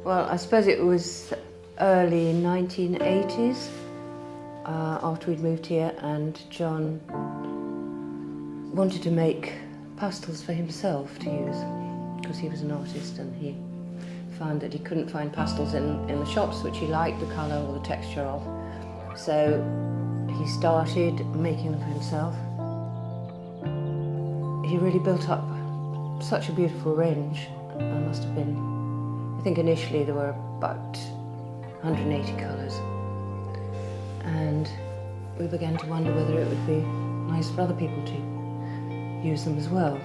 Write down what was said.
Well, I suppose it was early 1980s, after we'd moved here, and John wanted to make pastels for himself to use, because he was an artist and he found that he couldn't find pastels in the shops which he liked the colour or the texture of. So he started making them for himself. He really built up such a beautiful range. There must have been, I think initially there were about 180 colours, and we began to wonder whether it would be nice for other people to use them as well.